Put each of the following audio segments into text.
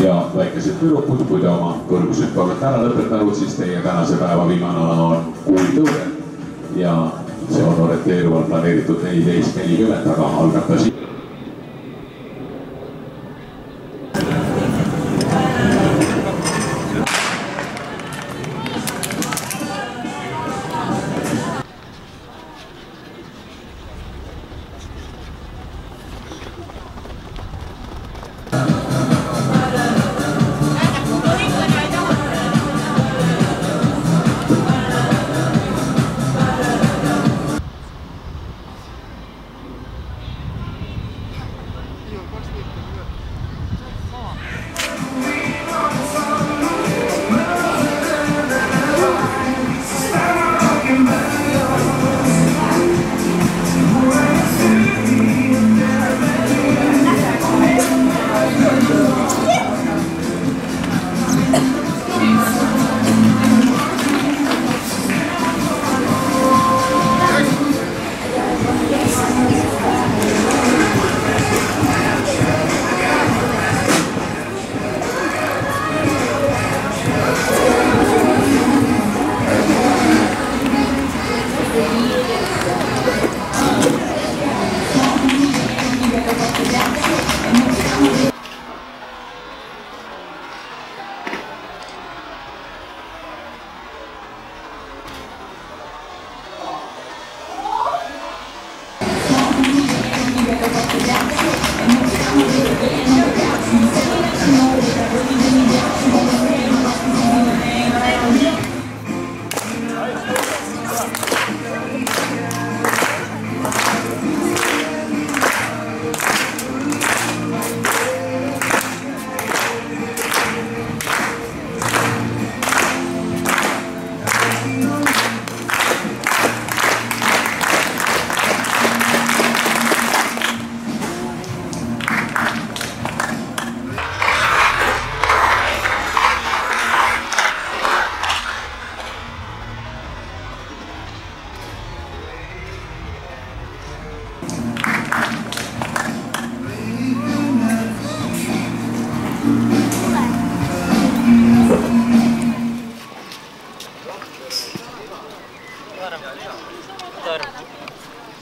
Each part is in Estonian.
ja väikesed tüdrukud oma kõrgushüppavad ära lõpetanud, siis teie tänase päeva viimane ala on kuulitõure ja see on orienteeruvalt planeeritud 14:40, aga algab ta siin.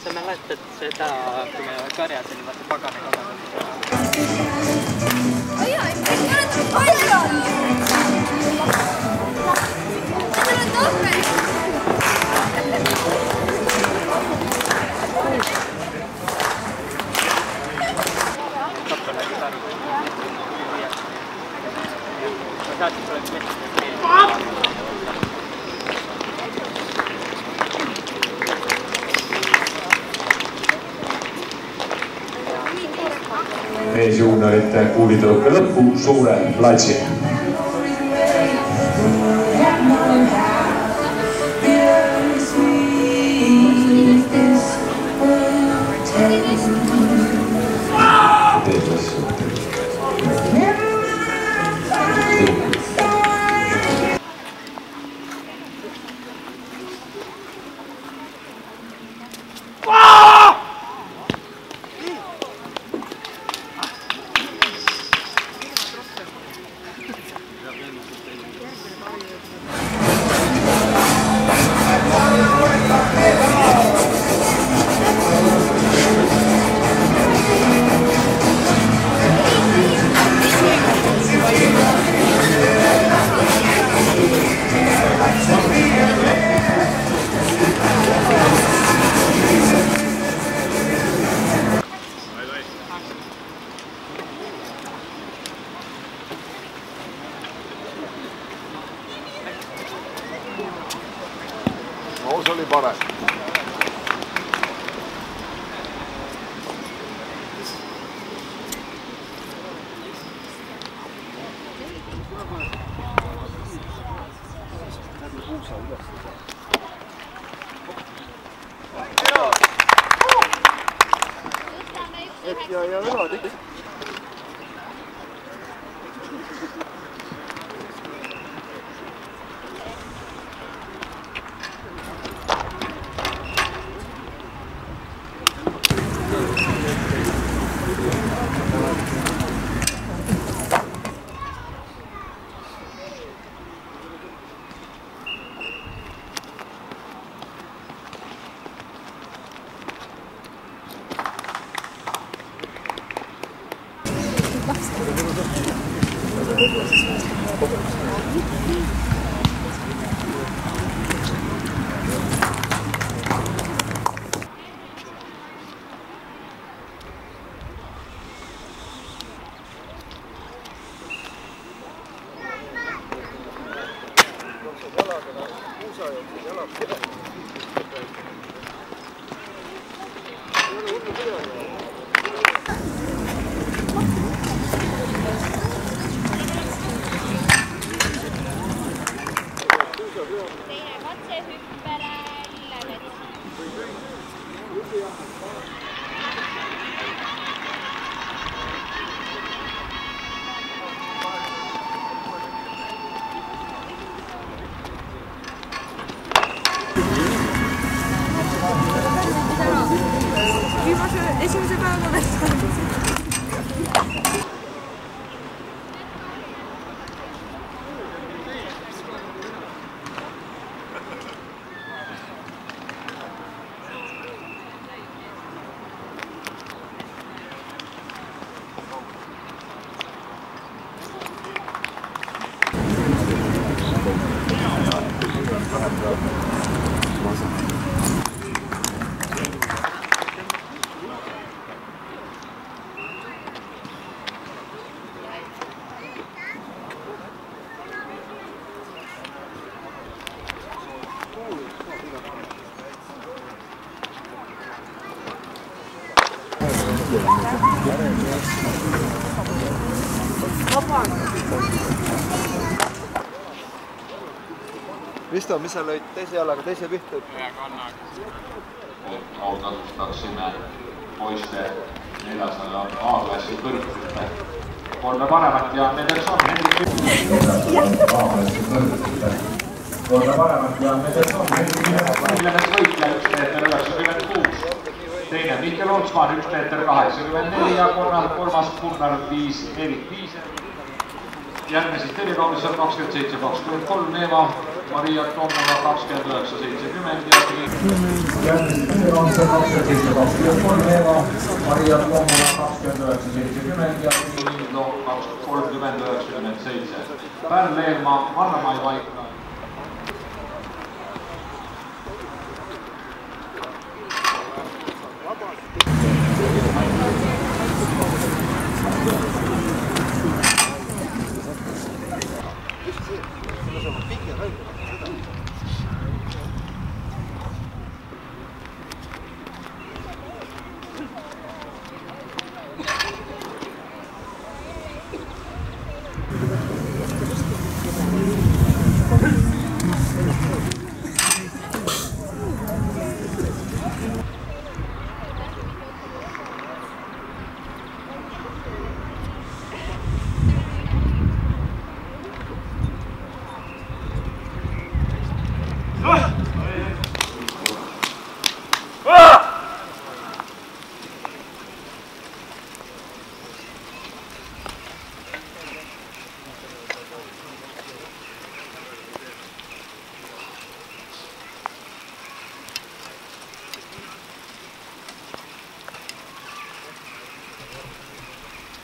sa mäletad seda, kui me karjas oli, vaata pagana kadaga. Oh jaa, ma mäletan palju! Need on tohmed! Kapel oli taru. Ma tahtsin, et oleks meelest. Meesjuunarite kuulitõuke lõppu suure platsi. No se oli parem. Ja vedad ikka. Teine katse hüppele Lillemets. Esimese päeva veel. Risto, mis sa lõid teise jalaga teise pihta? Ühe kannaga. Autastaksime poiste 400 A-klassi kõrgtüppe. Kolme paremat ja nendeks on Kolme paremat ja nendeks on Lillemets võitleja 1 meeter 96. Teine Mihkel Oltsman 1 meeter 84 ja kolmas Gunnar 5. Järgmised telekomisjon 27-23 Neeva Maria Tommula 29-70 ja järgmised telekomisjon 27-23 Neeva Maria Tommula 29-70 ja Liindo 30-97. Pärl Leelmaa, Anna-Mai Vaikla.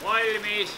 Valmis!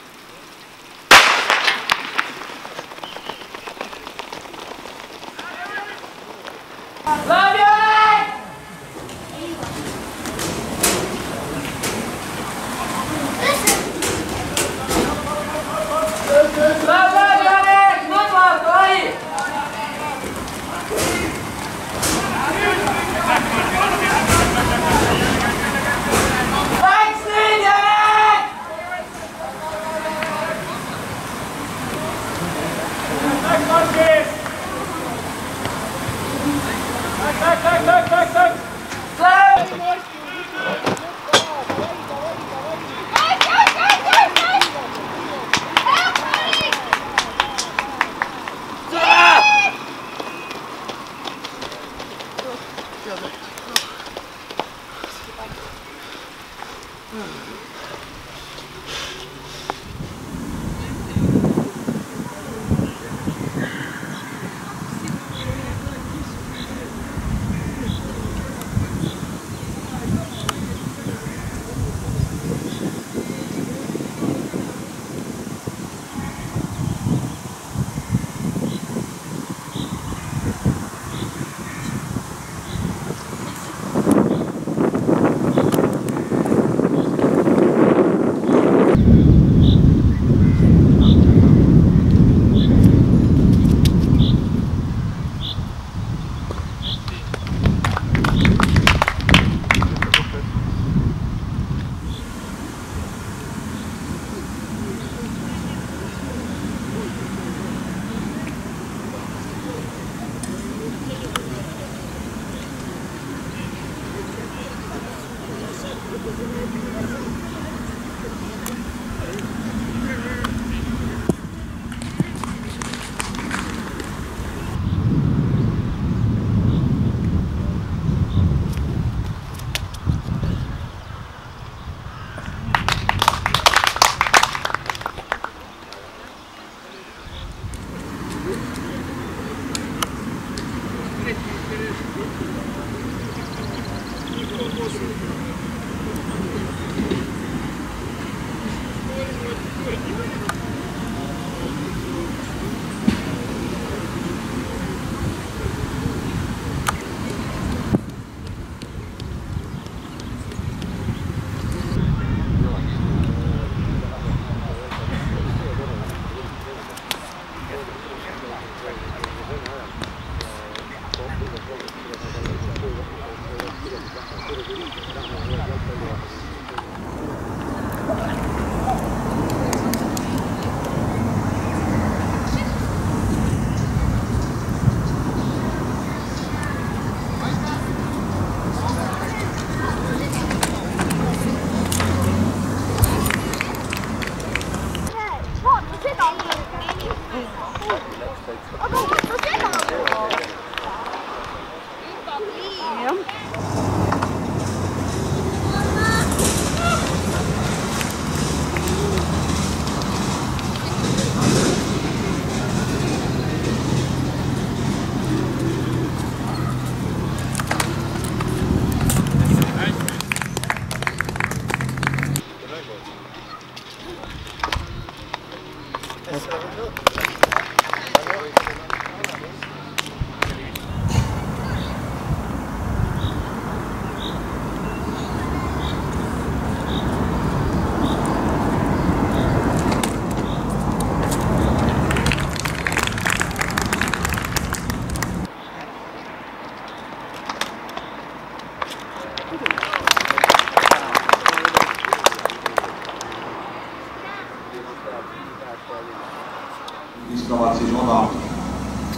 aga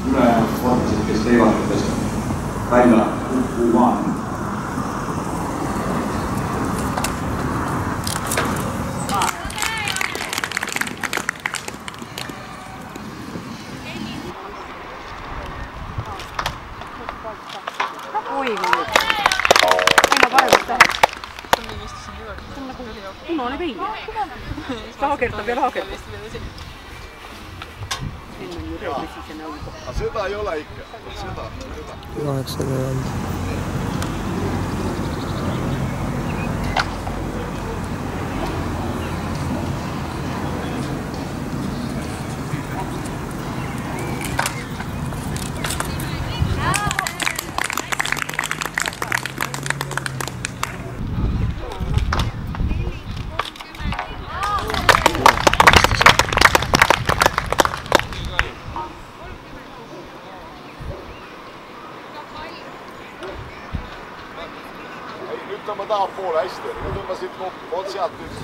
ülejäänud sportlased, kes teevad nendest välja kukkumaan. Oi, aina paremaks läheb. See on nagu punane vein. Laagerdab ja laagerdab. Enne on ju reeglis ise nõuga. Aga seda ei ole ikka. Seda. Kaheks seda ei olnud. Nüüd tõmba tahapoole hästi, nüüd tõmba siit kokku, oot sealt üks.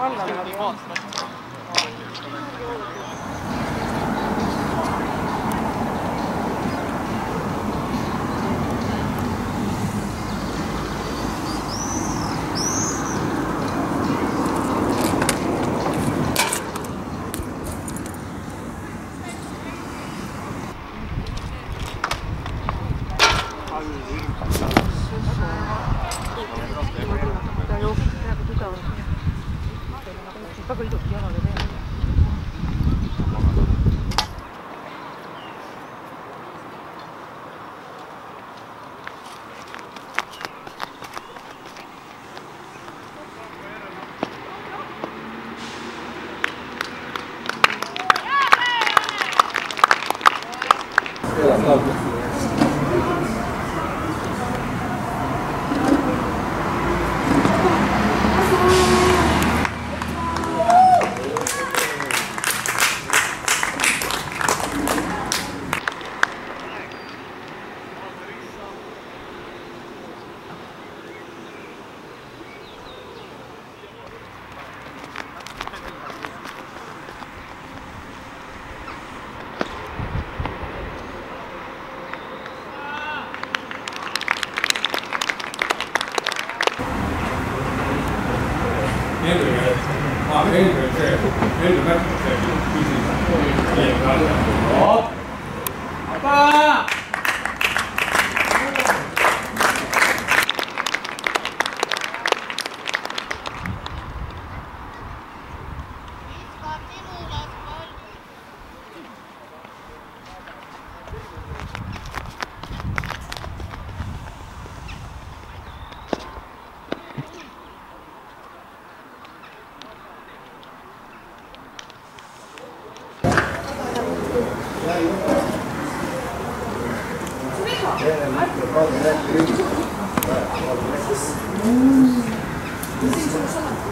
Alla läheb. Väga ilusti jalaga teha. This is